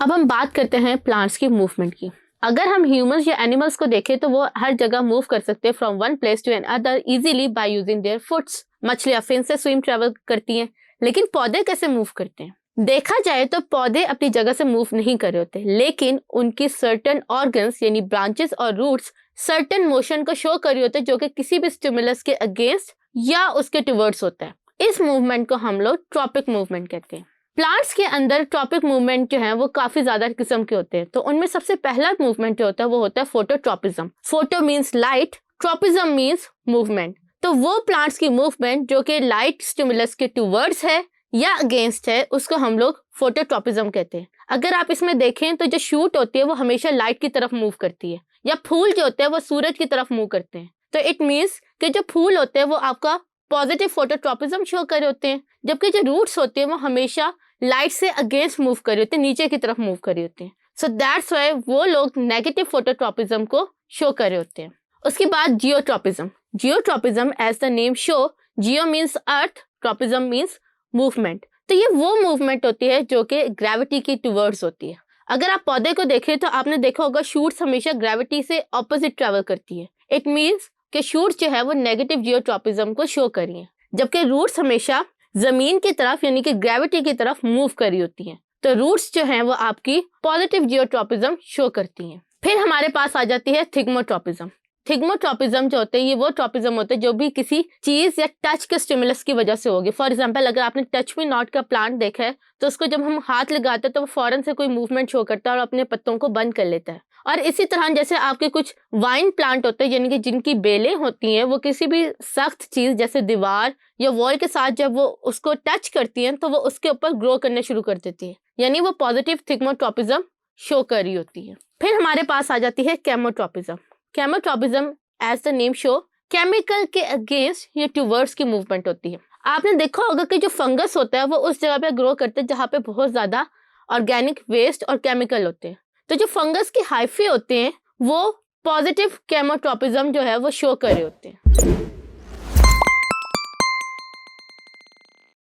अब हम बात करते हैं प्लांट्स की मूवमेंट की। अगर हम ह्यूमंस या एनिमल्स को देखें तो वो हर जगह मूव कर सकते हैं from one place to another easily by using their foots. मछलियां फिन से स्विम ट्रेवल करती हैं, लेकिन पौधे कैसे मूव करते हैं? देखा जाए तो पौधे अपनी जगह से मूव नहीं कर रहे होते, लेकिन उनकी सर्टेन ऑर्गन्स यानी ब्रांचेस और रूट्स सर्टेन मोशन को शो कर रहे होते हैं जो कि किसी भी स्टिमुलस के अगेंस्ट या उसके टुवर्ड्स होता है। इस मूवमेंट को हम लोग ट्रॉपिक मूवमेंट कहते हैं। प्लांट्स के अंदर ट्रॉपिक मूवमेंट जो है वो काफी ज्यादा किस्म के होते हैं। तो उनमें सबसे पहला मूवमेंट जो होता है वो होता है phototropism. Photo means light, tropism means movement. तो वो प्लांट्स की मूवमेंट जो कि लाइट स्टिमुलस के टुवर्ड्स है या अगेंस्ट है, उसको हम लोग फोटोट्रॉपिज्म कहते हैं। अगर आप इसमें देखें तो जो शूट होती है वो हमेशा लाइट की तरफ मूव करती है, या फूल जो होते हैं वो सूरज की तरफ मूव करते हैं। तो इट मीन्स कि जो फूल होते हैं वो आपका पॉजिटिव फोटोट्रॉपिज्म शो कर रहे होते हैं, जबकि जो रूट्स होते हैं वो हमेशा लाइट से अगेंस्ट मूव कर रहे होते हैं, नीचे की तरफ मूव कर रहे होते हैं। सो दैट्स व्हाई वो लोग नेगेटिव फोटोट्रॉपिज्म को शो कर रहे होते हैं। उसके बाद geotropism. Geotropism as the name show, geo means earth, tropism means movement. तो ये वो मूवमेंट होती है जो कि ग्रेविटी की टुवर्ड्स होती है। अगर आप पौधे को देखें तो आपने देखा होगा शूट्स हमेशा ग्रेविटी से ऑपोजिट ट्रेवल करती है। इट मीन्स कि शूट्स जो है वो नेगेटिव जियोट्रॉपिज्म को शो कर रही है, जबकि रूट्स हमेशा जमीन की तरफ यानी कि ग्रेविटी की तरफ मूव कर रही होती हैं। तो रूट्स जो हैं वो आपकी पॉजिटिव जियोट्रॉपिज्म शो करती हैं। फिर हमारे पास आ जाती है थिग्मोट्रॉपिज्म। थिग्मोट्रॉपिज्म जो होते हैं ये वो ट्रॉपिज्म होते हैं जो भी किसी चीज या टच के स्टिमुलस की वजह से होगी। फॉर एग्जांपल अगर आपने टच मी नॉट का प्लांट देखा है तो उसको जब हम हाथ लगाते हैं तो वो फौरन से कोई मूवमेंट शो करता है और अपने पत्तों को बंद कर लेता है। और इसी तरह जैसे आपके कुछ वाइन प्लांट होते हैं यानी कि जिनकी बेलें होती हैं वो किसी भी सख्त चीज जैसे दीवार या वॉल के साथ जब वो उसको टच करती हैं तो वो उसके ऊपर ग्रो करने शुरू कर देती है, यानी वो पॉजिटिव थिग्मोट्रॉपिज्म शो कर रही होती है। फिर हमारे पास आ जाती है chemotropism. Chemotropism as the name show, chemical के अगेंस्ट या टुवर्ड्स की मूवमेंट होती है। आपने देखा होगा कि जो फंगस होता है वो उस जगह पे ग्रो करते हैं जहाँ पे बहुत ज्यादा ऑर्गेनिक वेस्ट और केमिकल होते हैं। तो जो फंगस के हाइफे होते हैं वो पॉजिटिव केमोट्रॉपिज्म जो है वो शो कर रहे होते हैं।